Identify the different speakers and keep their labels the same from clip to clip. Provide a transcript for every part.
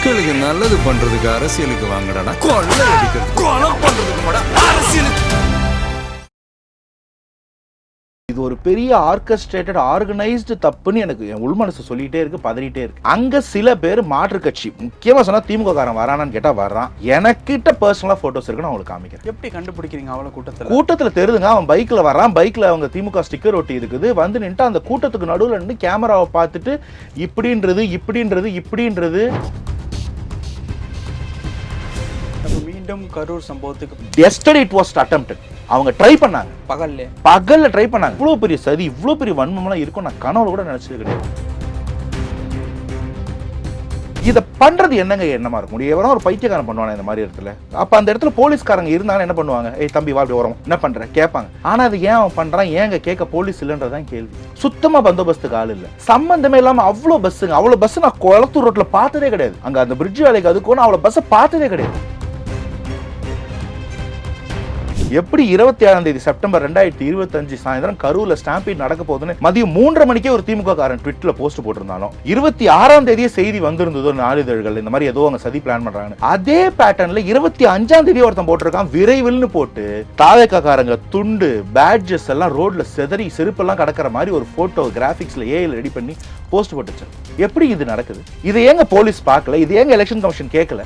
Speaker 1: மக்களுக்கு நல்லது பண்றதுக்கு அரசியலுக்கு வாங்கடா, கொள்ளை அடிக்கிறது கொலை பண்றதுக்கு மாடா அரசியலுக்கு.
Speaker 2: இது ஒரு பெரிய ஆர்கஸ்ட்ரேட்டட் ஆர்கனைஸ்டு தப்புன்னு எனக்கு என் உள்மனசு சொல்லிட்டே இருக்கு, பதறிட்டே இருக்கு. அங்க சில பேர் மாற்று கட்சி, முக்கியமா சொன்னா திமுக காரன் வரானான்னு கேட்டா வர்றான். எனக்கிட்ட பர்சனலா போட்டோஸ் இருக்கு, நான் உங்களுக்கு காமிக்கிறேன்.
Speaker 3: எப்படி கண்டுபிடிக்கிறீங்க அவ்வளவு
Speaker 2: கூட்டத்துல தெரியுதுங்க. அவன் பைக்ல வரான், பைக்ல அவங்க திமுக ஸ்டிக்கர் ஒட்டி இருக்குது. வந்து நின்று அந்த கூட்டத்துக்கு நடுவில் நின்று கேமராவை பார்த்துட்டு இப்படின்றது
Speaker 3: மீண்டும் கரூர் சம்பவத்துக்கு
Speaker 2: yesterday it was attempted. அவங்க ட்ரை பண்ணாங்க, பகல்ல ட்ரை பண்ணாங்க. இவ்வளவு பெரிய சதி, இவ்வளவு பெரிய வன்மம்லாம் இருக்கும் நான் கனவுல கூட நினைச்சது கிடையாது. இத பண்றது என்னமா இருக்கும் முடியும்? எவரோ ஒரு பைத்தியக்காரன் பண்ணுவாங்க இந்த மாதிரி இடத்துல. அப்ப அந்த இடத்துல போலீஸ்காரங்க இருந்தாலும் என்ன பண்ணுவாங்க? ஏய் தம்பி வா, அப்படி வரோம், என்ன பண்ற கேட்பாங்க. ஆனா அது ஏன் அவன் பண்றான், ஏங்க கேட்க போலீஸ் இல்லன்றதான் கேள்வி. சுத்தமா பந்தோபஸ்துக்கு ஆள் இல்ல, சம்பந்தமே இல்லாம அவ்வளவு பஸ்ஸுங்க. அவ்வளவு பஸ் நான் கொளத்தூர் ரோட்ல பார்த்ததே கிடையாது. அங்க அந்த பிரிட்ஜ் வேலைக்கு அதுக்கு அவ்வளவு பஸ் பார்த்ததே கிடையாது. எப்படி 27 செப்டம்பர் 2025 சாயந்தரம் கரூர்ல ஸ்டாம்பீட் நடக்க போகுதுன்னு மதியம் 3:30 மணிக்கே ஒரு திமுக காரன் ட்விட்டர்ல போஸ்ட் போட்டிருந்தாலும் 26 செய்தி வந்திருந்ததோ நாளிதழ்கள் இந்த மாதிரி ஏதோ அவங்க சதி பிளான் பண்றாங்க. அதே பேட்டர்ன்ல 25 ஒருத்தன் போட்டிருக்கான் விரைவில்னு போட்டு தாவேக்கா காரங்க துண்டு பேட்ஜஸ் எல்லாம் ரோட்ல செதறி செருப்பெல்லாம் கடக்கிற மாதிரி ஒரு போட்டோ கிராபிக்ஸ்ல ஏஐல ரெடி பண்ணி போஸ்ட் போட்டுச்சு. எப்படி இது நடக்குது? இதை ஏங்க போலீஸ் பார்க்கல? இது ஏங்க எலெக்ஷன் கமிஷன் கேட்கல?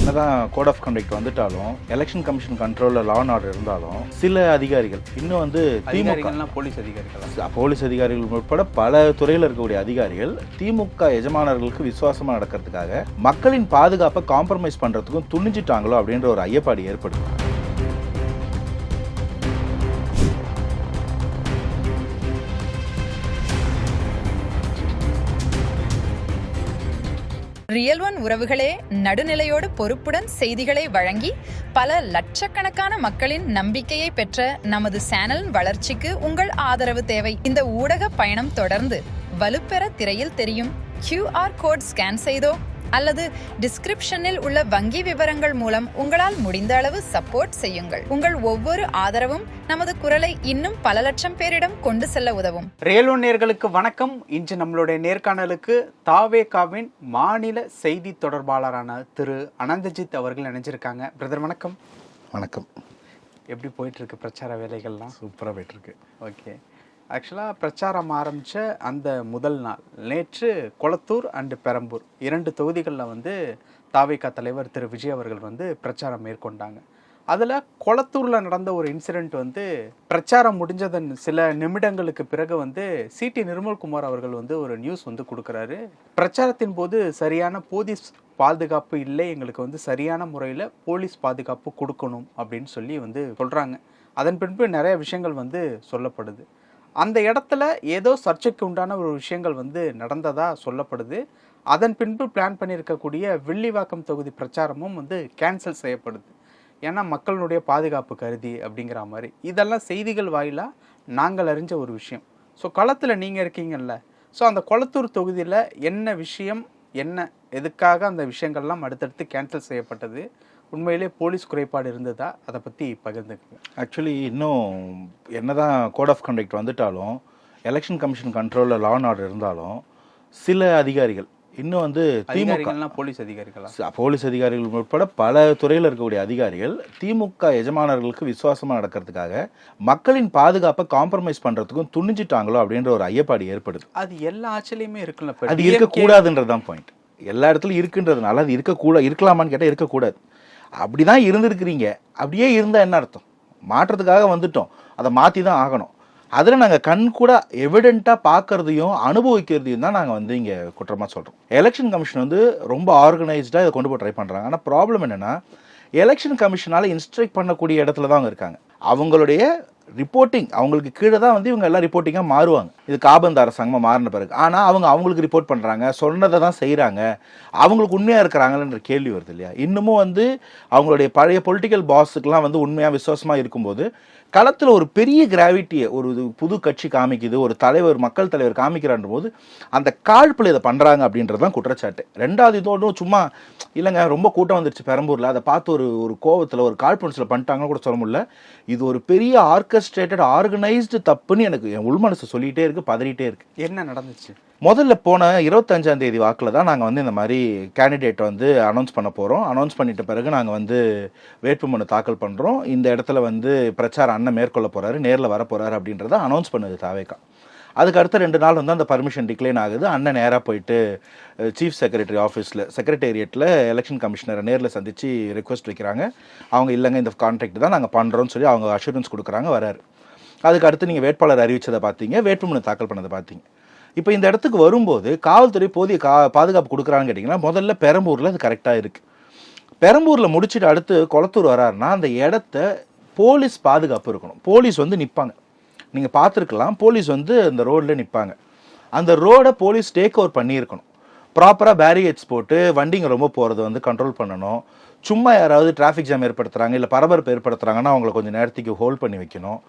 Speaker 2: என்னதான் கோட் ஆஃப் கண்டக்ட் வந்துட்டாலும், எலெக்ஷன் கமிஷன் கண்ட்ரோல்ல லா அண்ட் ஆர்டர் இருந்தாலும் சில அதிகாரிகள் இன்னும் வந்து திமுக போலீஸ் அதிகாரிகள் உட்பட பல துறையில் இருக்கக்கூடிய அதிகாரிகள் திமுக எஜமானர்களுக்கு விசுவாசமா நடக்கிறதுக்காக மக்களின் பாதுகாப்பை காம்ப்ரமைஸ் பண்றதுக்கும் துணிஞ்சிட்டாங்களோ அப்படின்ற ஒரு ஐயப்பாடு ஏற்படுது.
Speaker 4: ரியல் ஒன் உறவுகளே, நடுநிலையோடு பொறுப்புடன் செய்திகளை வழங்கி பல லட்சக்கணக்கான மக்களின் நம்பிக்கையை பெற்ற நமது சேனல் வளர்ச்சிக்கு உங்கள் ஆதரவு தேவை. இந்த ஊடக பயணம் தொடர்ந்து வலுப்பெற திரையில் தெரியும் QR கோட் ஸ்கேன் செய்தோ அல்லது டிஸ்கிரிப்ஷனில் உள்ள வங்கி விவரங்கள் மூலம் உங்களால் முடிந்த அளவு சப்போர்ட் செய்யுங்கள். உங்கள் ஒவ்வொரு ஆதரவும் நமது குரலை இன்னும் பல லட்சம் பேரிடம் கொண்டு செல்ல உதவும்.
Speaker 3: ரியல் ஒன் நேயர்களுக்கு வணக்கம். இன்று நம்மளுடைய நேர்காணலுக்கு தாவேகாவின் மாநில செய்தி தொடர்பாளரான திரு அனந்தஜித் அவர்கள் நினைச்சிருக்காங்க. பிரதர் வணக்கம்.
Speaker 2: வணக்கம்.
Speaker 3: எப்படி போயிட்டு இருக்கு பிரச்சார வேலைகள்லாம்?
Speaker 2: சூப்பராக போயிட்டு இருக்கு.
Speaker 3: ஓகே. ஆக்சுவலாக பிரச்சாரம் ஆரம்பித்த அந்த முதல் நாள் நேற்று கொளத்தூர் அண்டு பெரம்பூர் 2 தொகுதிகளில் வந்து தாவேகா தலைவர் திரு விஜய் அவர்கள் வந்து பிரச்சாரம் மேற்கொண்டாங்க. அதில் கொளத்தூரில் நடந்த ஒரு இன்சிடெண்ட் வந்து பிரச்சாரம் முடிஞ்சதன் சில நிமிடங்களுக்கு பிறகு வந்து சிடி நிர்மல்குமார் அவர்கள் வந்து ஒரு நியூஸ் வந்து கொடுக்குறாரு. பிரச்சாரத்தின் போது சரியான போலீஸ் பாதுகாப்பு இல்லை, எங்களுக்கு வந்து சரியான முறையில் போலீஸ் பாதுகாப்பு கொடுக்கணும் அப்படின்னு சொல்லி வந்து சொல்கிறாங்க. அதன் பின்பு நிறைய விஷயங்கள் வந்து சொல்லப்படுது. அந்த இடத்துல ஏதோ சர்ச்சைக்கு உண்டான ஒரு விஷயங்கள் வந்து நடந்ததா சொல்லப்படுது. அதன் பின்பு பிளான் பண்ணியிருக்கக்கூடிய வில்லிவாக்கம் தொகுதி பிரச்சாரமும் வந்து கேன்சல் செய்யப்படுது. ஏன்னா மக்களுடைய பாதுகாப்பு கருதி அப்படிங்கிற மாதிரி. இதெல்லாம் செய்திகள் வாயிலாக நாங்கள் அறிஞ்ச ஒரு விஷயம். ஸோ களத்தில் நீங்கள் இருக்கீங்கல்ல, ஸோ அந்த கொளத்தூர் தொகுதியில் என்ன விஷயம், என்ன எதுக்காக அந்த விஷயங்கள்லாம் அடுத்தடுத்து கேன்சல் செய்யப்பட்டது, உண்மையிலே போலீஸ் குறைபாடு இருந்ததா, அதை பற்றி பகிர்ந்துக்குங்க.
Speaker 2: ஆக்சுவலி இன்னும் என்னதான் கோட் ஆஃப் கண்டக்ட் வந்துட்டாலும், எலெக்ஷன் கமிஷன் கண்ட்ரோலில் லா அண்ட் ஆர்டர் இருந்தாலும் சில அதிகாரிகள் இன்னும் வந்து திமுக போலீஸ் அதிகாரிகள் உட்பட பல துறையில் இருக்கக்கூடிய அதிகாரிகள் திமுக எஜமானர்களுக்கு விசுவாசமாக நடக்கிறதுக்காக மக்களின் பாதுகாப்பை காம்ப்ரமைஸ் பண்றதுக்கும் துணிஞ்சிட்டாங்களோ அப்படின்ற ஒரு ஐயப்பாடு ஏற்படுது.
Speaker 3: அது எல்லா ஆட்சியிலையுமே இருக்குல்ல,
Speaker 2: அது இருக்கக்கூடாதுன்றதுதான் பாயிண்ட். எல்லா இடத்துலையும் இருக்குன்றதுனால அது இருக்கலாமான்னு கேட்டால் இருக்கக்கூடாது. அப்படிதான் இருந்திருக்கிறீங்க. அப்படியே இருந்தால் என்ன அர்த்தம்? மாற்றத்துக்காக வந்துட்டோம், அதை மாற்றி தான் ஆகணும். அதில் நாங்கள் கண் கூட எவிடென்ட்டாக பார்க்கறதையும் அனுபவிக்கிறதையும் தான் நாங்கள் வந்து இங்கே குற்றமாக சொல்கிறோம். எலெக்ஷன் கமிஷன் வந்து ரொம்ப ஆர்கனைஸ்டாக இதை கொண்டு போய் ட்ரை பண்ணுறாங்க. ஆனால் ப்ராப்ளம் என்னென்னா, எலெக்ஷன் கமிஷனால் இன்ஸ்ட்ரக்ட் பண்ணக்கூடிய இடத்துல தான் அவங்க இருக்காங்க. அவங்களுடைய ரிப்போர்ட்டிங் அவங்களுக்கு கீழே தான் வந்து இவங்க எல்லாம் ரிப்போர்ட்டிங்காக மாறுவாங்க. இது காபந்து அரசாங்கமாக மாறின பிறகு. ஆனால் அவங்களுக்கு ரிப்போர்ட் பண்ணுறாங்க, சொன்னதை தான் செய்கிறாங்க, அவங்களுக்கு உண்மையாக இருக்கிறாங்கன்ற கேள்வி வருது இல்லையா? இன்னமும் வந்து அவங்களுடைய பழைய பொலிட்டிக்கல் பாஸுக்கெலாம் வந்து உண்மையாக விசுவாசமாக இருக்கும்போது களத்தில் ஒரு பெரிய கிராவிட்டியை ஒரு புது கட்சி காமிக்குது, ஒரு தலைவர் மக்கள் தலைவர் காமிக்கிறான்ற போது அந்த காழ்ப்பில் இதை பண்ணுறாங்க அப்படின்றது தான் குற்றச்சாட்டு. ரெண்டாவது இதோடு சும்மா இல்லைங்க ரொம்ப கூட்டம் வந்துருச்சு பெரம்பூரில், அதை பார்த்து ஒரு கோவத்தில் ஒரு காழ்ப்புணர்ச்சியில் பண்ணிட்டாங்கன்னு கூட சொல்ல முடியல. இது ஒரு பெரிய ஆர்கஸ்ட்ரேட்டட் ஆர்கனைஸ்டு தப்புன்னு எனக்கு என் உள்மனசு சொல்லிகிட்டே இருக்குது, பதறிட்டே இருக்குது.
Speaker 3: என்ன நடந்துச்சு?
Speaker 2: முதல்ல போன 25ஆம் தேதி வாக்கில் தான் நாங்கள் வந்து இந்த மாதிரி கேண்டிடேட்டை வந்து அனௌன்ஸ் பண்ண போகிறோம். அனௌன்ஸ் பண்ணிட்ட பிறகு நாங்கள் வந்து வேட்புமனு தாக்கல் பண்ணுறோம். இந்த இடத்துல வந்து பிரச்சாரம் அண்ணன் மேற்கொள்ள போகிறாரு, நேரில் வர போகிறாரு அப்படின்றத அனௌன்ஸ் பண்ணுது தாவேகா. அதுக்கு அடுத்த 2 நாள் வந்து அந்த பர்மிஷன் டிக்ளைன் ஆகுது. அண்ணன் நேராக போயிட்டு சீஃப் செக்ரட்டரி ஆஃபீஸில் செக்ரட்டேரியட்டில் எலெக்ஷன் கமிஷனரை நேரில் சந்தித்து ரெக்வஸ்ட் வைக்கிறாங்க. அவங்க இல்லைங்க இந்த கான்ட்ராக்ட் தான் நாங்கள் பண்ணுறோன்னு சொல்லி அவங்க அஷூரன்ஸ் கொடுக்குறாங்க, வராரு. அதுக்கு அடுத்து நீங்கள் வேட்பாளர் அறிவித்ததை பார்த்தீங்க, வேட்புமனு தாக்கல் பண்ணதை பார்த்தீங்க. இப்போ இந்த இடத்துக்கு வரும்போது காவல்துறை போதிய பாதுகாப்பு கொடுக்குறான்னு கேட்டிங்கன்னா, முதல்ல பெரம்பூரில் அது கரெக்டாக இருக்குது. பெரம்பூரில் முடிச்சுட்டு அடுத்து கொளத்தூர் வராருன்னா அந்த இடத்த போலீஸ் பாதுகாப்பு இருக்கணும். போலீஸ் வந்து நிற்பாங்க, நீங்கள் பார்த்துருக்கலாம். போலீஸ் வந்து அந்த ரோடில் நிற்பாங்க. அந்த ரோடை போலீஸ் டேக் ஓவர் பண்ணியிருக்கணும். ப்ராப்பராக பேரியேட்ஸ் போட்டு வண்டிங்க ரொம்ப போகிறது வந்து கண்ட்ரோல் பண்ணணும். சும்மா யாராவது டிராஃபிக் ஜாம் ஏற்படுத்துகிறாங்க இல்லை பரபரப்பு ஏற்படுத்துகிறாங்கன்னா அவங்கள கொஞ்சம் நேரத்துக்கு ஹோல்ட் பண்ணி வைக்கணும்.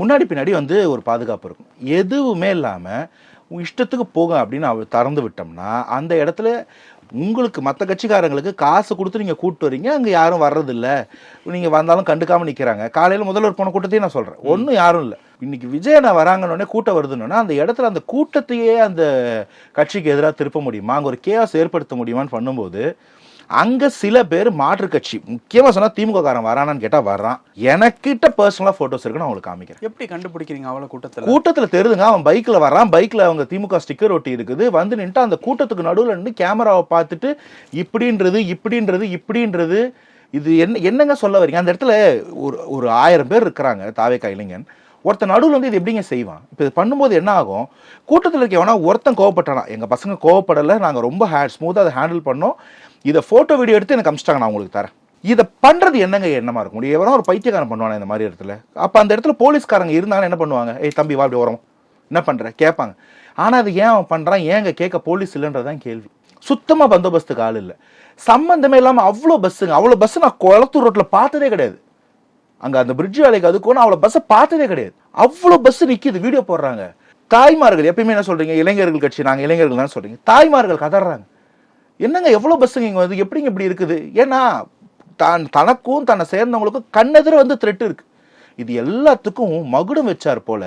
Speaker 2: முன்னாடி பின்னாடி வந்து ஒரு பாதுகாப்பு இருக்கும். எதுவுமே இல்லாமல் இஷ்டத்துக்கு போக அப்படின்னு அவர் திறந்து விட்டோம்னா அந்த இடத்துல உங்களுக்கு மற்ற கட்சிக்காரங்களுக்கு காசு கொடுத்து நீங்கள் கூப்பிட்டு வரீங்க, அங்கே யாரும் வர்றதில்ல, நீங்கள் வந்தாலும் கண்டுக்காமல் நிற்கிறாங்க. காலையில் முதல்வர் போன கூட்டத்தையும் நான் சொல்கிறேன், ஒன்றும் யாரும் இல்லை. இன்னைக்கு விஜயனை வராங்கன்னொடனே கூட்டம் வருதுன்னா அந்த இடத்துல அந்த கூட்டத்தையே அந்த கட்சிக்கு எதிராக திருப்ப முடியுமா, அங்கே ஒரு கேஸ் ஏற்படுத்த முடியுமான்னு பண்ணும்போது அங்கே சில பேர் மாற்று கட்சி, முக்கியமாக சொன்னால் திமுக காரன் வரானான்னு கேட்டால் வர்றான். எனக்கிட்ட பர்சனலாக ஃபோட்டோஸ் இருக்குன்னு அவங்களுக்கு காமிக்கிறேன்.
Speaker 3: எப்படி கண்டுபிடிக்கிறீங்க? அவ்வளோ
Speaker 2: கூட்டத்தில் தெரியுதுங்க, அவன் பைக்கில் வரான், பைக்கில் அவங்க திமுக ஸ்டிக்கர் ஒட்டி இருக்குது, வந்து நின்று அந்த கூட்டத்துக்கு நடுவில் நின்று கேமராவை பார்த்துட்டு இப்படின்றது இது என்னங்க சொல்ல வரீங்க? அந்த இடத்துல ஒரு 1000 பேர் இருக்கிறாங்க தாவேகா இளைஞன், ஒருத்தன் நடுவில் வந்து இது எப்படிங்க செய்வான்? இப்போ இது பண்ணும்போது என்ன ஆகும், கூட்டத்தில் இருக்க எவனா ஒருத்தன் கோவப்பட்டானா, எங்கள் பசங்க கோவப்படலை, நாங்கள் ரொம்ப ஸ்மூத்தாக அதை ஹேண்டில் பண்ணோம், இதை ஃபோட்டோ வீடியோ எடுத்து எனக்கு அமிச்சிட்டாங்க, நான் உங்களுக்கு தரேன். இதை பண்ணுறது என்னங்க எண்ணமாக இருக்க முடியும்? எவனோ ஒரு பைத்தியக்காரன் பண்ணுவானே இந்த மாதிரி இடத்துல. அப்போ அந்த இடத்துல போலீஸ்காரங்க இருந்தாலும் என்ன பண்ணுவாங்க, ஏய் தம்பி வா அப்படி வரோம், என்ன பண்ணுற கேட்பாங்க. ஆனால் அது ஏன் அவன் பண்ணுறான், ஏங்க கேட்க போலீஸ் இல்லைன்றதான் கேள்வி. சுத்தமாக பந்தோபஸ்துக்கு ஆள் இல்லை, சம்மந்தமே இல்லாமல் அவ்வளோ பஸ்ஸு நான் கொளத்தூர் ரோட்டில் பார்த்ததே கிடையாது. அங்கே அந்த பிரிட்ஜ் வேலைக்கு அதுக்கு அவ்வளோ பஸ்ஸை பார்த்ததே கிடையாது. அவ்வளோ பஸ் நிற்கிது, வீடியோ போடுறாங்க. தாய்மார்கள் எப்பயுமே என்ன சொல்கிறீங்க, இளைஞர்கள் கட்சி நாங்கள் இளைஞர்கள் தான் சொல்கிறீங்க, தாய்மார்கள் கதறாங்க. என்னங்க எவ்வளோ பஸ்ஸுங்க இங்கே வந்து எப்படிங்க இப்படி இருக்குது? ஏன்னா தனக்கும் தன்னை சேர்ந்தவங்களுக்கும் கண்ணெதிர வந்து த்ரெட் இருக்கு. இது எல்லாத்துக்கும் மகுடம் வச்சார் போல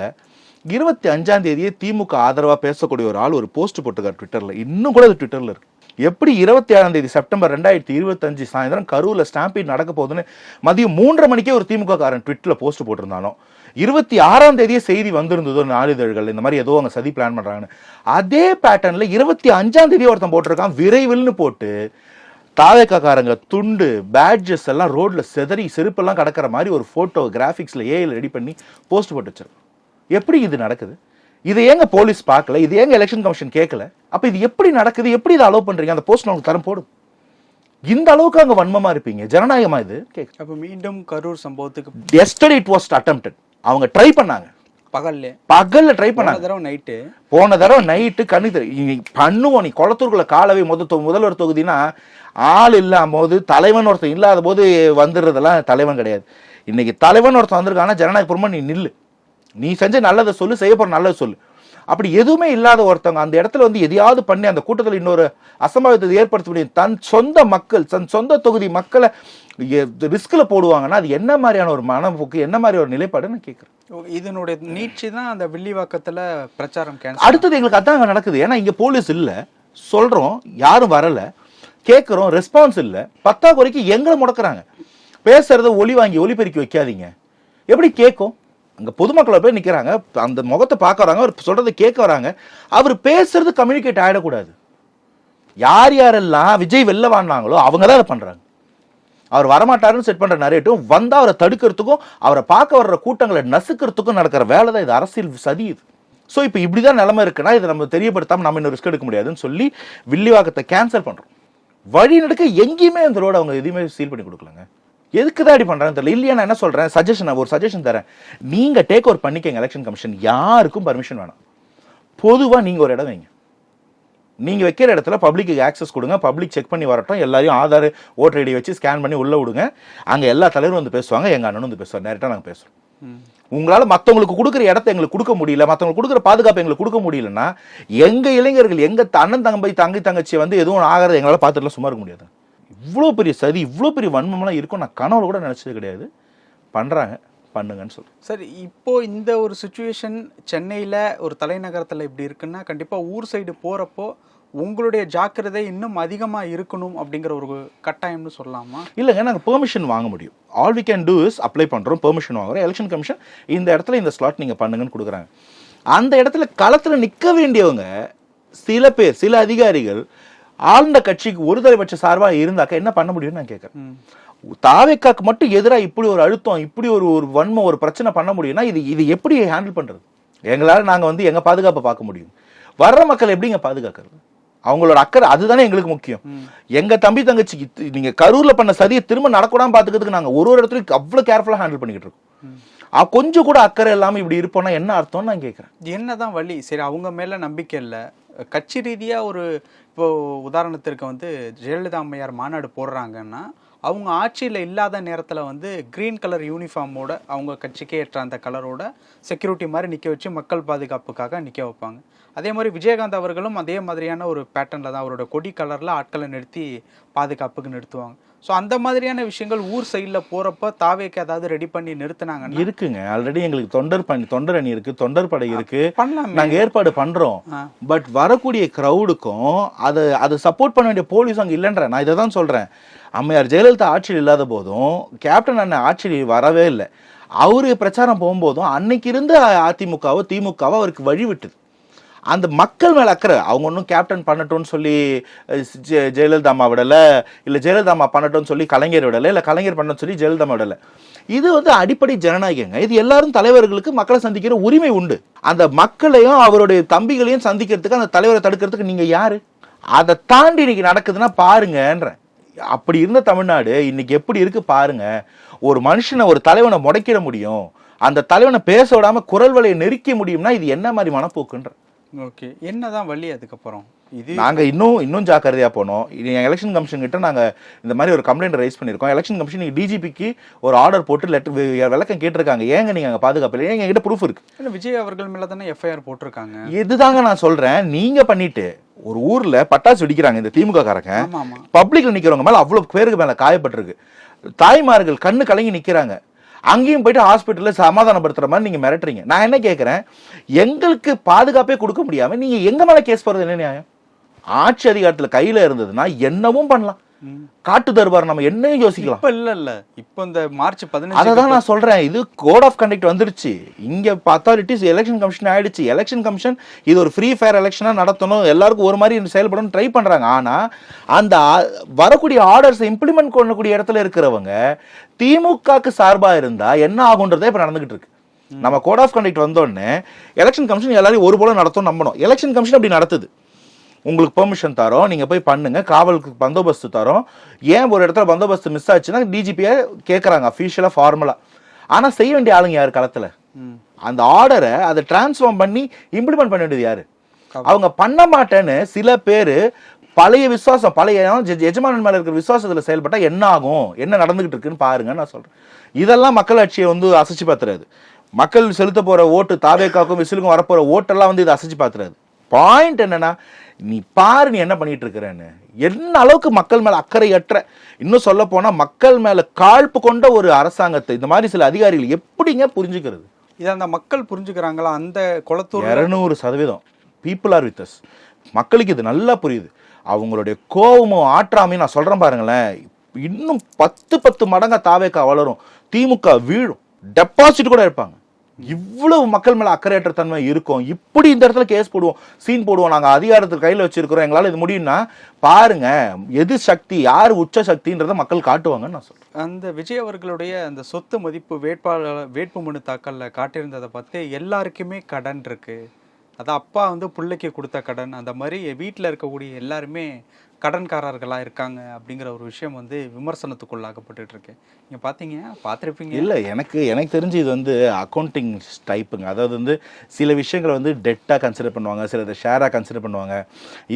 Speaker 2: 25ஆம் தேதியே திமுக ஆதரவாக பேசக்கூடிய ஒரு ஆள் ஒரு போஸ்ட் போட்டுக்கார் ட்விட்டரில், இன்னும் கூட அது ட்விட்டரில் இருக்கு. எப்படி 27ஆம் தேதி செப்டம்பர் 2025 சாயந்தரம் கரூரில் ஸ்டாம்பீட் நடக்க போகுதுன்னு மதியம் 3:30 மணிக்கே ஒரு திமுக காரன் ட்விட்டரில் போஸ்ட் போட்டிருந்தாலும் 26ஆம் தேதியே செய்தி வந்திருந்ததோ நாளிதழ்கள் இந்த மாதிரி ஏதோ அவங்க சதி பிளான் பண்ணுறாங்கன்னு. அதே பேட்டர்னில் 25ஆம் தேதி ஒருத்தன் போட்டிருக்கான் விரைவில்னு போட்டு தாவேக்காரங்க துண்டு பேட்ஜஸ் எல்லாம் ரோட்டில் செதறி செருப்பெல்லாம் கிடக்கிற மாதிரி ஒரு ஃபோட்டோ கிராஃபிக்ஸில் ஏஐல ரெடி பண்ணி போஸ்ட் போட்டு வச்சிருக்கோம். எப்படி இது நடக்குது? இதை ஏங்க போலீஸ் பார்க்கல? இது ஏங்க எலெக்ஷன் கமிஷன் கேட்கல? அப்போ இது எப்படி நடக்குது? எப்படி இதை அலோவ் பண்ணுறீங்க? அந்த போஸ்ட் உங்களுக்கு தரம் போடும். இந்த அளவுக்கு அங்கே வன்மமா இருப்பீங்க? ஜனநாயகமா இது?
Speaker 3: அப்போ மீண்டும் கரூர் சம்பவத்துக்கு
Speaker 2: yesterday it was attempted. அவங்க ட்ரை பண்ணாங்க, பகல்ல ட்ரை பண்ணாங்க. போன தடவை நைட்டு கண்ணு பண்ணுவோம். நீ குளத்தூர்குள்ள காலவே முதல்வர் தொகுதினா ஆள் இல்லாம போது தலைவன் ஒருத்தன் இல்லாத போது வந்துடுறதெல்லாம் தலைவன் கிடையாது. இன்னைக்கு தலைவன் ஒருத்தன் வந்திருக்காங்கன்னா ஜனநாயகபூர்வமா நீ நில்லு, நீ செஞ்ச நல்லதை சொல்லு, செய்ய போற நல்லதை சொல்லு. அப்படி எதுவுமே இல்லாத ஒருத்தவங்க அந்த இடத்துல வந்து எதையாவது பண்ணி அந்த கூட்டத்தில் இன்னொரு அசம்பாவிதத்தை ஏற்படுத்த முடியும், தன் சொந்த மக்கள் தன் சொந்த தொகுதி மக்களை ரிஸ்கில் போடுவாங்கன்னா அது என்ன மாதிரியான ஒரு மனப்போக்கு, என்ன மாதிரி ஒரு நிலைப்பாடுன்னு கேட்குறேன்.
Speaker 3: இதனுடைய நீட்சி தான் அந்த வில்லிவாக்கத்தில் பிரச்சாரம்
Speaker 2: அடுத்தது எங்களுக்கு அதான் நடக்குது. ஏன்னா இங்கே போலீஸ் இல்லை, சொல்கிறோம் யாரும் வரலை, கேட்குறோம் ரெஸ்பான்ஸ் இல்லை, 10 வரைக்கும் எங்களை முடக்கிறாங்க. பேசுறத ஒலி வாங்கி ஒலிபெருக்கி வைக்காதீங்க, எப்படி கேட்கும்? அங்கே பொதுமக்களை போய் நிற்கிறாங்க, அந்த முகத்தை பார்க்க வராங்க, அவர் சொல்கிறத கேட்க வராங்க, அவர் பேசுறது கம்யூனிகேட் ஆகிடக்கூடாது. யார் யாரெல்லாம் விஜய் வெளில வாங்கினாங்களோ அவங்க தான் அதை பண்ணுறாங்க. அவர் வரமாட்டாருன்னு செட் பண்ணுற நரேட்டிவ் வந்தால் அவரை தடுக்கிறதுக்கும் அவரை பார்க்க வர்ற கூட்டங்களை நசுக்கிறதுக்கும் நடக்கிற வேலை தான் இது, அரசியல் சதி இது. ஸோ இப்போ இப்படி தான் நிலைமை இருக்குன்னா இதை நம்ம தெரியப்படுத்தாமல் நம்ம இன்னும் ரிஸ்க் எடுக்க முடியாதுன்னு சொல்லி வில்லிவாக்கத்தை கேன்சல் பண்ணுறோம். வழி நடக்க எங்கேயுமே அந்த ரோடு அவங்க எதுவுமே சீல் பண்ணி கொடுக்கலங்க. எதுக்கு தான் இப்படி பண்ணுறாங்க தெரியல. இல்லையா நான் என்ன சொல்கிறேன், ஒரு சஜஷன் தரேன், நீங்கள் டேக் ஓவர் பண்ணிக்கங்க எலெக்ஷன் கமிஷன், யாருக்கும் பர்மிஷன் வேணாம். பொதுவாக நீங்கள் ஒரு இடம் வைங்க, நீங்கள் வைக்கிற இடத்துல பப்ளிக்கு ஆக்சஸ் கொடுங்க, பப்ளிக் செக் பண்ணி வரட்டும், எல்லாரையும் ஆதார் ஓட்டர் ஐடி வச்சு ஸ்கேன் பண்ணி உள்ளே விடுங்க. அங்கே எல்லா தலைவரும் வந்து பேசுவாங்க, எங்கள் அண்ணனும் வந்து பேசுவார், நேரட்டாக நாங்கள் பேசுவோம். உங்களால் மற்றவங்களுக்கு கொடுக்குற இடத்த எங்களுக்கு கொடுக்க முடியல, மற்றவங்களுக்கு கொடுக்குற பாதுகாப்பு எங்களுக்கு கொடுக்க முடியலன்னா எங்கள் இளைஞர்கள் எங்கள் அண்ணன் தங்கச்சி வந்து எதுவும் ஆகிறது எங்களால் பார்த்துட்டுலாம் சும்மா இருக்க முடியாது. இவ்வளோ பெரிய சதி, இவ்வளோ பெரிய வன்மம்லாம் இருக்கும் நான் கனவுல கூட நினச்சது கிடையாது. பண்ணுறாங்க, பண்ணுங்கன்னு சொல்கிறேன்.
Speaker 3: சரி, இப்போ இந்த ஒரு சுச்சுவேஷன் சென்னையில் ஒரு தலைநகரத்தில் இப்படி இருக்குன்னா கண்டிப்பாக ஊர் சைடு போகிறப்போ உங்களுடைய ஜாக்கிரதை இன்னும் அதிகமாக இருக்கணும் அப்படிங்கிற ஒரு கட்டாயம்னு சொல்லலாமா?
Speaker 2: இல்லைங்க, நாங்கள் பெர்மிஷன் வாங்க முடியும். All we can do is apply பண்ணுறோம், பெர்மிஷன் வாங்குறோம். எலெக்ஷன் கமிஷன் இந்த இடத்துல இந்த ஸ்லாட் நீங்கள் பண்ணுங்கன்னு கொடுக்குறாங்க. அந்த இடத்துல களத்தில் நிற்க வேண்டியவங்க சில பேர், சில அதிகாரிகள் ஆழ்ந்த கட்சிக்கு ஒரு தலைபட்ச சார்பாக இருந்தாக்க என்ன பண்ண முடியும்னு நான் கேட்குறேன். தாவேக்காக்கு மட்டும் எதிராக இப்படி ஒரு அழுத்தம், இப்படி ஒரு வன்மம், ஒரு பிரச்சனை பண்ண முடியும்னா இது எப்படி ஹேண்டில் பண்ணுறது? எங்களால் நாங்கள் வந்து எங்கள் பாதுகாப்பை பார்க்க முடியும், வர்ற மக்கள் எப்படிங்க பாதுகாக்கிறது? அவங்களோட அக்கறை அதுதானே எங்களுக்கு முக்கியம். எங்க தம்பி தங்கச்சிக்கு நீங்க கரூர்ல பண்ண சதியை திரும்ப நடக்கூடாம பாத்துக்கிறதுக்கு நாங்க ஒரு இடத்துல அவ்வளவு கேர்ஃபுல்லா ஹேண்டில் பண்ணிக்கிட்டு இருக்கோம். கொஞ்சம் கூட அக்கறை இல்லாம இப்படி இருப்போம்னா என்ன அர்த்தம்னு நான் கேட்கிறேன்.
Speaker 3: என்னதான் வழி? சரி, அவங்க மேல நம்பிக்கை இல்லை, கட்சி ரீதியா ஒரு இப்போ உதாரணத்திற்கு வந்து ஜெயலலிதா அம்மையார் மாநாடு போடுறாங்கன்னா அவங்க ஆட்சியில் இல்லாத நேரத்தில் வந்து க்ரீன் கலர் யூனிஃபார்மோட அவங்க கட்சிக்கே ஏற்ற அந்த கலரோட செக்யூரிட்டி மாதிரி நிற்க வச்சு மக்கள் பாதுகாப்புக்காக நிற்க வைப்பாங்க. அதே மாதிரி விஜயகாந்த் அவர்களும் அதே மாதிரியான ஒரு பேட்டர்னில் தான் அவரோட கொடி கலரில் ஆட்களை நிறுத்தி பாதுகாப்புக்கு நிறுத்துவாங்க. ஸோ அந்த மாதிரியான விஷயங்கள் ஊர் சைடில் போகிறப்ப தாவேக்கு ஏதாவது ரெடி பண்ணி நிறுத்தினாங்க
Speaker 2: இருக்குங்க. ஆல்ரெடி எங்களுக்கு தொண்டர் அணி இருக்கு, தொண்டர் படை இருக்கு, நாங்கள் ஏற்பாடு பண்றோம். பட் வரக்கூடிய கிரௌடுக்கும் அதை சப்போர்ட் பண்ண வேண்டிய போலீஸ் அங்கே இல்லைன்ற நான் இதை தான் சொல்றேன். அம்மையார் ஜெயலலிதா ஆட்சியில் இல்லாத போதும் கேப்டன் அண்ணன் ஆட்சியில் வரவே இல்லை. அவரு பிரச்சாரம் போகும்போதும் அன்னைக்கு இருந்த அதிமுகவோ திமுகவோ அவருக்கு வழி விட்டுது. அந்த மக்கள் மேல அக்கறை. அவங்க ஒன்றும் கேப்டன் பண்ணட்டும்னு சொல்லி ஜெயலலிதா அம்மா விடலை, இல்லை ஜெயலலிதா அம்மா பண்ணட்டும்னு சொல்லி கலைஞர் விடலை, இல்லை கலைஞர் பண்ணணும்னு சொல்லி ஜெயலலிதா அம்மா விடலை. இது வந்து அடிப்படை ஜனநாயகங்க. இது எல்லாரும் தலைவர்களுக்கு மக்களை சந்திக்கிற உரிமை உண்டு. அந்த மக்களையும் அவருடைய தம்பிகளையும் சந்திக்கிறதுக்கு அந்த தலைவரை தடுக்கிறதுக்கு நீங்க யாரு? அதை தாண்டி இன்னைக்கு நடக்குதுன்னா பாருங்கன்ற. அப்படி இருந்த தமிழ்நாடு இன்னைக்கு எப்படி இருக்கு பாருங்க. ஒரு மனுஷனை, ஒரு தலைவனை முடக்கிட முடியும், அந்த தலைவனை பேச விடாம குரல் வலையை நெருக்க முடியும்னா இது என்ன மாதிரி மனப்போக்குன்ற?
Speaker 3: ஓகே, என்னதான் வழி அதுக்கப்புறம்? இது
Speaker 2: நாங்க இன்னும் ஜாக்கிரதையா போனோம். எலெக்ஷன் கமிஷன் கிட்ட நாங்க இந்த மாதிரி ஒரு கம்ப்ளைண்ட் ரைஸ் பண்ணிருக்கோம். எலெக்ஷன் கமிஷன் டிஜிபிக்கு ஒரு ஆர்டர் போட்டு லெட்டர் விளக்கம் கேட்டிருக்காங்க. ஏங்க நீங்க அங்க பாதுகாப்பு இல்லை? எங்க கிட்ட ப்ரூஃப் இருக்கு.
Speaker 3: விஜய் அவர்கள் மேல தானே எஃப்ஐஆர் போட்டிருக்காங்க.
Speaker 2: இதுதாங்க நான் சொல்றேன். நீங்க பண்ணிட்டு ஒரு ஊர்ல பட்டாசு வெடிக்கிறாங்க இந்த திமுக காரங்க, பப்ளிக்ல நிக்கிறவங்க மேல அவ்வளவு பேருக்கு மேல காயப்பட்டிருக்கு. தாய்மார்கள் கண்ணு கலங்கி நிக்கிறாங்க. அங்கேயும் போயிட்டு ஹாஸ்பிட்டல்ல சமாதானப்படுத்துற மாதிரி நீங்க மிரட்டுறீங்க. நான் என்ன கேட்கிறேன், எங்களுக்கு பாதுகாப்பே கொடுக்க முடியாம நீங்க எங்க மேல கேஸ் போறது என்ன நியாயம்? ஆட்சி அதிகாரத்துல கையில இருந்ததுன்னா என்னவும் பண்ணலாம். காட்டு தருவார் நம்ம என்னையும் யோசிக்கலாம்.
Speaker 3: இல்ல இப்போ இந்த மார்ச் 15
Speaker 2: அதான் நான் சொல்றேன். இது கோட் ஆஃப் கண்டக்ட் வந்துருச்சு. இங்க அத்தாரிட்டிஸ் எலெக்ஷன் கமிஷன் ஆயிடுச்சு. எலெக்ஷன் கமிஷன் இது ஒரு ஃப்ரீ ஃபேர் எலெக்ஷனா நடத்தணும், எல்லாருக்கும் ஒரு மாதிரி செயல்படணும் ட்ரை பண்றாங்க. ஆனா அந்த வரக்கூடிய ஆர்டர்ஸ் இம்ப்ளிமெண்ட் பண்ணக்கூடிய இடத்துல இருக்கிறவங்க திமுகக்கு சார்பா இருந்தா என்ன ஆகுன்றதே இப்ப நடந்துகிட்டு இருக்கு. நம்ம கோட் ஆஃப் கண்டக்ட் வந்தோடனே எலெக்ஷன் கமிஷன் எல்லாரையும் ஒரு போல நடத்தும் நம்பணும். எலெக்ஷன் கமிஷன் அப்படி நடத்துது. உங்களுக்கு பெர்மிஷன் தரோம், நீங்க போய் பண்ணுங்க, காவலுக்கு பந்தோபஸ்து தரோம். ஏன் ஒரு இடத்துல பந்தோபஸ்து மிஸ் ஆச்சுன்னா டிஜிபியை கேட்கறாங்க அஃபீஷியலா ஃபார்மலா. ஆனா செய்ய வேண்டிய ஆளுங்க யாரு களத்துல? அந்த ஆர்டரை அதை டிரான்ஸ்ஃபார்ம் பண்ணி இம்ப்ளிமெண்ட் பண்ண வேண்டியது யாரு? அவங்க பண்ண மாட்டேன்னு சில பேரு பழைய விசுவாசம், பழைய எஜமானன் மேல இருக்கிற விசுவாசத்துல செயல்பட்டா என்ன ஆகும், என்ன நடந்துகிட்டு இருக்குன்னு பாருங்க நான் சொல்றேன். இதெல்லாம் மக்களாட்சியை வந்து அசைச்சு பார்த்துறாது. மக்கள் செலுத்த போற ஓட்டு தாவேக்காக்கும் விசிலுக்கும் வரப்போற ஓட்டெல்லாம் வந்து இதை அசைச்சு பார்த்துறாது. பாயிண்ட் என்னன்னா, நீ பாரு நீ என்ன பண்ணிட்டு இருக்கிறேன்னு. என்ன அளவுக்கு மக்கள் மேல அக்கறையற்ற, இன்னும் சொல்ல போனா மக்கள் மேல காழ்ப்பு கொண்ட ஒரு அரசாங்கத்தை இந்த மாதிரி சில அதிகாரிகள் எப்படிங்க புரிஞ்சுக்கிறது?
Speaker 3: இதை அந்த மக்கள் புரிஞ்சுக்கிறாங்களா? அந்த Kulathur
Speaker 2: 200% people are with us. மக்களுக்கு இது நல்லா புரியுது. அவங்களுடைய கோபமும் ஆற்றாமையும் நான் சொல்றேன் பாருங்களேன், இன்னும் 10 மடங்கா தாவேக்கா வளரும், திமுக வீழும், டெபாசிட் கூட இருப்பாங்க. இவ்வளவு மக்கள் மேல அக்கறையற்ற தன்மை இருக்கும். இப்படி இந்த இடத்துல கேஸ் போடுவோம், சீன் போடுவோம், நாங்க அதிகாரத்துக்கு கையில வச்சிருக்கிறோம், எங்களால இது முடியும்னா பாருங்க எது சக்தி, யாரு உச்ச சக்தின்றத மக்கள் காட்டுவாங்கன்னு நான் சொல்றேன்.
Speaker 3: அந்த விஜய் அவர்களுடைய அந்த சொத்து மதிப்பு வேட்புமனு தாக்கல்ல காட்டியிருந்ததை பார்த்து எல்லாருக்குமே கடன் இருக்கு, அதான் அப்பா வந்து பிள்ளைக்கு கொடுத்த கடன், அந்த மாதிரி வீட்டில் இருக்கக்கூடிய எல்லாருமே கடன்காரர்களாக இருக்காங்க அப்படிங்கிற ஒரு விஷயம் வந்து விமர்சனத்துக்குள்ளாக்கப்பட்டு இருக்கு. நீங்கள் பார்த்துருப்பீங்க.
Speaker 2: இல்லை, எனக்கு தெரிஞ்சு இது வந்து அக்கௌண்டிங் டைப்புங்க. அதாவது வந்து சில விஷயங்களை வந்து டெட்டாக கன்சிடர் பண்ணுவாங்க, சில ஷேராக கன்சிடர் பண்ணுவாங்க.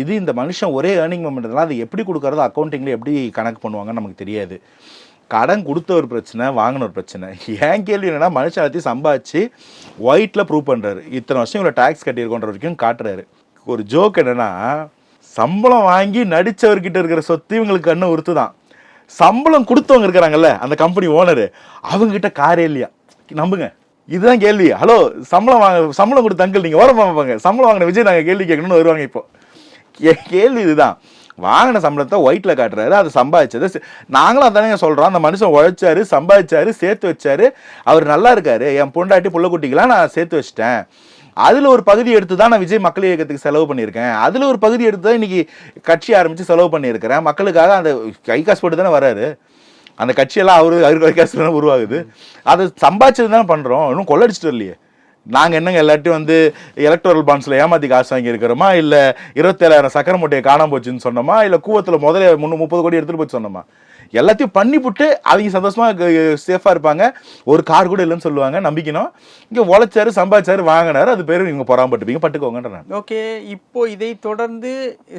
Speaker 2: இது இந்த மனுஷன் ஒரே ஏர்னிங் மூமெண்ட்னால அது எப்படி கொடுக்கறது அக்கௌண்டிங்கில் எப்படி கணக்கு பண்ணுவாங்கன்னு நமக்கு தெரியாது. கடன் கொடுத்த ஒரு பிரச்சனை, வாங்கின ஒரு பிரச்சனை. ஏன் கேள்வி என்னன்னா, மனுஷன் எல்லாத்தையும் சம்பாதிச்சு ஒயிட்ல ப்ரூவ் பண்றாரு, இத்தனை வருஷம் இவ்வளோ டாக்ஸ் கட்டியிருக்கோன்ற வரைக்கும் காட்டுறாரு. ஒரு ஜோக் என்னன்னா, சம்பளம் வாங்கி நடிச்சவர்கிட்ட இருக்கிற சொத்து இவங்களுக்கு கண்ணு உறுத்து தான். சம்பளம் கொடுத்தவங்க இருக்கிறாங்கல்ல, அந்த கம்பெனி ஓனரு, அவங்க கிட்ட காரே இல்லையா? நம்புங்க, இதுதான் கேள்வி. ஹலோ, சம்பளம் கொடுத்த அங்கிள் நீங்க ஓரமா பார்ப்பாங்க, சம்பளம் வாங்கின விஜய் நாங்கள் கேள்வி கேட்கணும்னு வருவாங்க. இப்போ கேள்வி இதுதான். வாங்கின சம்பளத்தை ஒயிட்ல காட்டுறாரு, அது சம்பாதிச்சது. நாங்களும் அதானே சொல்றோம், அந்த மனுஷன் உழைச்சாரு, சம்பாதிச்சாரு, சேர்த்து வச்சாரு, அவர் நல்லா இருக்காரு, என் பொண்டாட்டி புள்ள குட்டிக்கெல்லாம் நான் சேர்த்து வச்சிட்டேன், அதுல ஒரு பகுதி எடுத்து தான் நான் விஜய் மக்கள் இயக்கத்துக்கு செலவு பண்ணியிருக்கேன், அதுல ஒரு பகுதி எடுத்து தான் இன்னைக்கு கட்சி ஆரம்பிச்சு செலவு பண்ணியிருக்கிறேன், மக்களுக்காக அந்த கை காசு போட்டு தானே வராரு, அந்த கட்சியெல்லாம் அவரு கை காசு தானே உருவாகுது, அதை சம்பாதிச்சது தானே பண்றோம், இன்னும் கொள்ளடிச்சிட்டு இல்லையே. நாங்க என்னங்க எல்லாத்தையும் வந்து எலக்டோரல் பாண்ட்ஸ்ல ஏமாத்தி காசு வாங்கி இருக்கிறோமா, இல்ல 27,000 சக்கரை மூட்டையை காணாம போச்சுன்னு சொன்னோமா, இல்ல கூவத்துல முதல்ல 30 கோடி எடுத்துட்டு போச்சு சொன்னோமா? எல்லாத்தையும் பண்ணிவிட்டு அவங்க சந்தோஷமா சேஃபா இருப்பாங்க, ஒரு கார் கூட இல்லைன்னு சொல்லுவாங்க, நம்பிக்கணும். இங்க உழைச்சாரு, சம்பாதிச்சாரு, வாங்கினாரு, அது பேரு நீங்க பொறாமப்பட்டுப்பீங்க, பட்டுக்கோங்கன்ற.
Speaker 3: ஓகே, இப்போ இதை தொடர்ந்து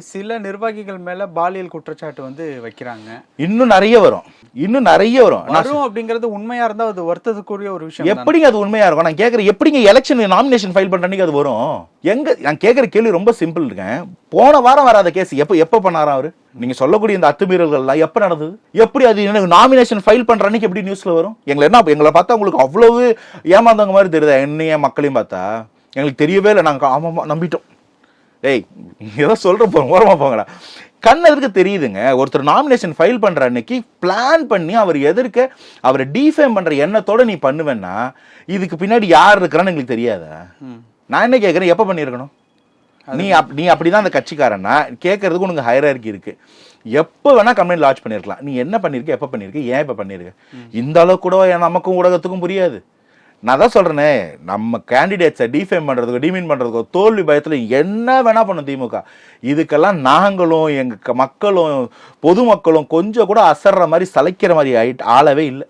Speaker 3: சில நிர்வாகிகள் மேல பாலியல் குற்றச்சாட்டு வந்து வைக்கிறாங்க.
Speaker 2: இன்னும் நிறைய வரும், இன்னும் நிறைய வரும்.
Speaker 3: அப்படிங்கிறது உண்மையா இருந்தா அது வருத்தத்துக்குரிய ஒரு விஷயம்.
Speaker 2: எப்படிங்க அது உண்மையா இருக்கும்? நான் கேட்கறேன், எப்படிங்க எலெக்ஷன் நாமினேஷன் ஃபைல் பண்ற அன்னைக்கு அது வரும்? எங்க? நான் கேட்கற கேள்வி ரொம்ப சிம்பிள் இருக்கேன். போன வாரம் வராத கேஸ் எப்ப பண்ணாரா அவரு? நீங்க சொல்லக்கூடிய இந்த அத்துமீறல்கள்லாம் எப்ப நடந்தது? எப்படி அது எனக்கு நாமினேஷன் ஃபைல் பண்ற அன்னைக்கு எப்படி நியூஸ்ல வரும்? எங்களை பார்த்தா உங்களுக்கு அவ்வளவு ஏமாந்தவங்க மாதிரி தெரியுதா? என்னைய மக்களையும் பார்த்தா எங்களுக்கு தெரியவே இல்லை, நாங்க ஆமாமா நம்பிட்டோம். ஏய், ஏதோ சொல்ற போறோம், ஓரமா போங்கடா. கண்ணதுக்கு தெரியுதுங்க. ஒருத்தர் நாமினேஷன் ஃபைல் பண்ற அன்னைக்கு பிளான் பண்ணி அவர் எதிர்க்க அவரை டிஃபேம் பண்ற எண்ணத்தோட நீ பண்ணுவேன்னா இதுக்கு பின்னாடி யார் இருக்கிறான்னு எங்களுக்கு தெரியாதா? நான் என்ன கேட்கறேன், எப்ப பண்ணிருக்கணும்? நீ அப்படிதான் அந்த கட்சிக்காரன்னா கேட்கறதுக்கு உனக்கு ஹையரார்கி இருக்கு. எப்ப வேணா கம்ப்ளைண்ட் லான்ச் பண்ணிருக்கலாம். நீ என்ன பண்ணிருக்க, எப்ப பண்ணிருக்க, ஏன் இப்ப பண்ணிருக்க? இந்த அளவுக்கு கூட நமக்கும் ஊடகத்துக்கும் புரியாது. நான் தான் சொல்றேனே, நம்ம கேண்டிடேட்ஸை டிஃபேம் பண்றதுக்கோ டிமீன் பண்றதுக்கோ தோல்வி பயத்துல என்ன வேணா பண்ணும் திமுக. இதுக்கெல்லாம் நாங்களும் எங்க மக்களும் பொதுமக்களும் கொஞ்சம் கூட அசர்ற மாதிரி சளைக்கிற மாதிரி ஆளவே இல்லை.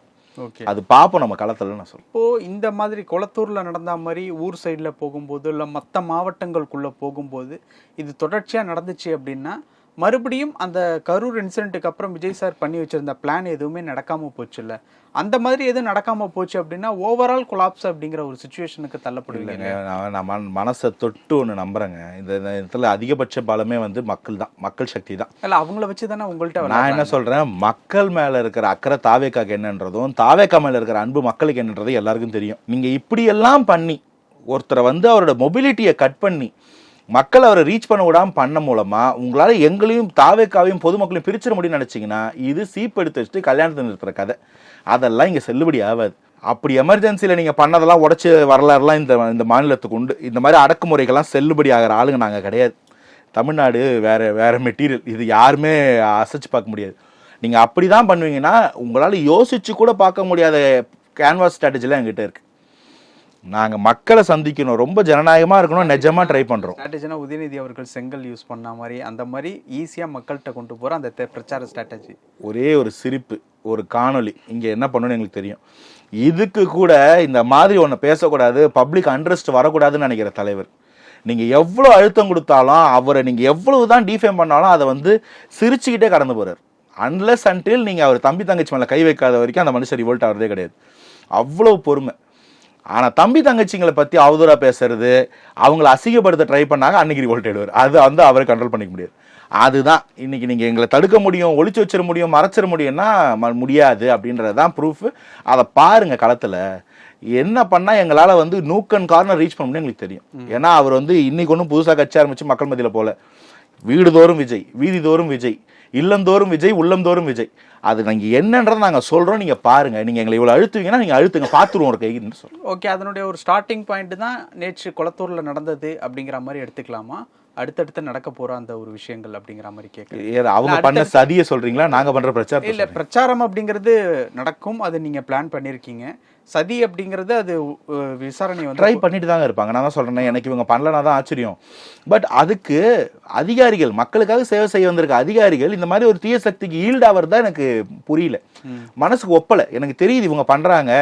Speaker 2: அது பாப்போம் நம்ம களத்துல. நான் சொல்றேன்,
Speaker 3: இப்போ இந்த மாதிரி கொளத்தூர்ல நடந்த மாதிரி ஊர் சைட்ல போகும்போது இல்ல மற்ற மாவட்டங்களுக்குள்ள போகும்போது இது தொடர்ச்சியா நடந்துச்சு அப்படின்னா மறுபடியும் அந்த கரூர் இன்சிடென்ட்டுக்கு அப்புறம் விஜய் சார் பண்ணி வச்சிருந்த பிளான் எதுவுமே நடக்காம போச்சு இல்ல, அந்த மாதிரி எதுவும் நடக்காம போச்சு அப்படின்னா ஓவரால் கொலாப்ஸ் அப்படிங்கிற ஒரு சிச்சுவேஷனுக்கு தள்ளப்படுவீங்க.
Speaker 2: நான் மனசை தொட்டு ஒன்று நம்புறேங்க. இந்த இடத்துல அதிகபட்ச பலமே வந்து மக்கள் தான், மக்கள் சக்தி தான்.
Speaker 3: இல்ல அவங்கள வச்சு தானே உங்கள்கிட்ட
Speaker 2: நான் என்ன சொல்றேன், மக்கள் மேல இருக்கிற அக்கறை தாவேக்காக்கு என்னன்றதும் தாவேக்கா மேல இருக்கிற அன்பு மக்களுக்கு என்னன்றதும் எல்லாருக்கும் தெரியும். நீங்க இப்படி எல்லாம் பண்ணி ஒருத்தரை வந்து அவரோட மொபிலிட்டியை கட் பண்ணி மக்கள் அவரை ரீச் பண்ண விடாம பண்ண மூலமா உங்களால எங்களையும் தாவேக்காவையும் பொதுமக்களையும் பிரிச்சிட முடியும்னு நினைச்சீங்கன்னா இது சீப் எடுத்து வச்சுட்டு கல்யாணத்தை நிறுத்துற கதை. அதெல்லாம் இங்க செல்லுபடி ஆகாது. அப்படி எமர்ஜென்சியில நீங்க பண்ணதெல்லாம் உடச்சி வரலாறுலாம் இந்த மாநிலத்துக்கு உண்டு. இந்த மாதிரி அடக்குமுறைகள்லாம் செல்லுபடி ஆகிற ஆளுங்க நாங்க கிடையாது. தமிழ்நாடு வேற மெட்டீரியல். இது யாருமே அசைச்சு பார்க்க முடியாது. நீங்க அப்படிதான் பண்ணுவீங்கன்னா உங்களால யோசிச்சு கூட பார்க்க முடியாத கேன்வாஸ் ஸ்ட்ராட்டஜிலாம் எங்கிட்ட இருக்கு. நாங்க மக்களை சந்திக்கணும், ரொம்ப ஜனநாயகமா இருக்கணும், நிஜமா ட்ரை பண்றோம்.
Speaker 3: ஸ்ட்ராட்டஜினா உதயநிதி அவர்கள் செங்கல் யூஸ் பண்ண மாதிரி அந்த மாதிரி ஈஸியா மக்கள்கிட்ட கொண்டு போற அந்த பிரச்சார ஸ்ட்ராட்டஜி.
Speaker 2: ஒரே ஒரு சிரிப்பு, ஒரு காணொலி இங்க என்ன பண்ணணும்னு எங்களுக்கு தெரியும். இதுக்கு கூட இந்த மாதிரி ஒன்று பேசக்கூடாது, பப்ளிக் அண்ட்ரஸ்ட் வரக்கூடாதுன்னு நினைக்கிற தலைவர். நீங்க எவ்வளவு அழுத்தம் கொடுத்தாலும் அவரை நீங்க எவ்வளவுதான் டிஃபேம் பண்ணாலும் அதை வந்து சிரிச்சுக்கிட்டே கடந்து போறாரு. அன்லெஸ் அன்டில் நீங்க அவர் தம்பி தங்கச்சி மேல கை வைக்காத வரைக்கும் அந்த மனுஷன் ரிவோல்ட் ஆகிறதே கிடையாது. அவ்வளவு பொறுமை. ஆனா தம்பி தங்கச்சிங்களை பத்தி அவதூறா பேசுறது, அவங்களை அசிங்கப்படுத்த ட்ரை பண்ணாங்க, அன்னைக்கு ரிவோல்ட் ஆயிடுவார். அது வந்து அவரை கண்ட்ரோல் பண்ணிக்க முடியாது. அதுதான் இன்னைக்கு நீங்க எங்களை தடுக்க முடியும், ஒளிச்சு வச்சிட முடியும், மறைச்சிட முடியும்னா முடியாது அப்படின்றதான் ப்ரூஃப். அதை பாருங்க களத்துல என்ன பண்ணா எங்களால வந்து நூக்கன் கார்னர் ரீச் பண்ண முடியும் எங்களுக்கு தெரியும். ஏன்னா அவர் வந்து இன்னைக்கு ஒன்றும் புதுசா கட்சி ஆரம்பிச்சு மக்கள் மத்தியில போல, வீடு தோறும் விஜய், வீதி தோறும் விஜய், இல்லந்தோறும் விஜய், உள்ளந்தோறும் விஜய். அது நாங்க என்னன்றதை நாங்க சொல்றோம், நீங்க பாருங்க. நீங்க எங்களை இவ்வளவு அழுத்துவீங்கன்னா நீங்க அழுத்துங்க, பாத்துருவோம் ஒரு கைன்னு சொல்றோம்.
Speaker 3: ஓகே, அதனுடைய ஒரு ஸ்டார்டிங் பாயிண்ட் தான் நேற்று கொளத்தூர்ல நடந்தது அப்படிங்கிற மாதிரி எடுத்துக்கலாமா? அடுத்தடுத்து நடக்க போற அந்த ஒரு விஷயங்கள் அப்படிங்கிற மாதிரி கேட்க
Speaker 2: அவங்க பண்ண சதியை சொல்றீங்களா, நாங்க பண்ற பிரச்சாரம்?
Speaker 3: இல்ல, பிரச்சாரம் அப்படிங்கிறது நடக்கும், அது நீங்க பிளான் பண்ணிருக்கீங்க. சதி அப்படிங்கிறது அது விசாரணை வந்து
Speaker 2: ட்ரை பண்ணிட்டு தாங்க இருப்பாங்க. நான் தான் சொல்றேன், எனக்கு இவங்க பண்ணலனா தான் ஆச்சரியம். பட் அதுக்கு அதிகாரிகள், மக்களுக்காக சேவை செய்ய வந்திருக்க அதிகாரிகள் இந்த மாதிரி ஒரு தீய சக்திக்கு ஈல்ட் ஆகிறது தான் எனக்கு புரியல, மனசுக்கு ஒப்பலை. எனக்கு தெரியுது இவங்க பண்றாங்க,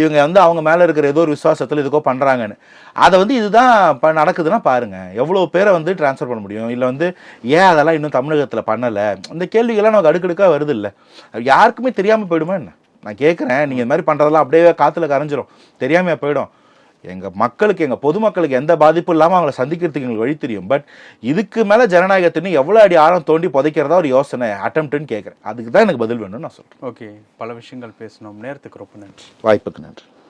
Speaker 2: இவங்க வந்து அவங்க மேல இருக்கிற ஏதோ ஒரு விசுவாசத்துல இதுக்கோ பண்றாங்கன்னு. அதை வந்து இதுதான் நடக்குதுன்னா பாருங்க, எவ்வளவு பேரை வந்து டிரான்ஸ்ஃபர் பண்ண முடியும், இல்லை வந்து ஏன் அதெல்லாம் இன்னும் தமிழகத்துல பண்ணல, இந்த கேள்விகள்லாம் நமக்கு அடுக்கடுக்கா வருது இல்லை. யாருக்குமே தெரியாம போயிடுமா என்ன? நான் கேட்குறேன், நீங்கள் இந்த மாதிரி பண்ணுறதெல்லாம் அப்படியே காற்றுல கரைஞ்சிரும், தெரியாமையா போயிடும். எங்கள் மக்களுக்கு, எங்கள் பொதுமக்களுக்கு எந்த பாதிப்பும் இல்லாமல் அவங்கள சந்திக்கிறதுக்கு எங்களுக்கு வழி தெரியும். பட் இதுக்கு மேலே ஜனநாயகத்தின்னு எவ்வளோ அடி ஆழம் தோண்டி புதைக்கிறதா ஒரு யோசனை அட்டெம்ப்ட்னு கேட்குறேன். அதுக்கு தான் எனக்கு பதில் வேணும்னு நான் சொல்கிறேன்.
Speaker 3: ஓகே, பல விஷயங்கள் பேசணும். நேரத்துக்கு ரொம்ப நன்றி.
Speaker 2: வாய்ப்புக்கு நன்றி.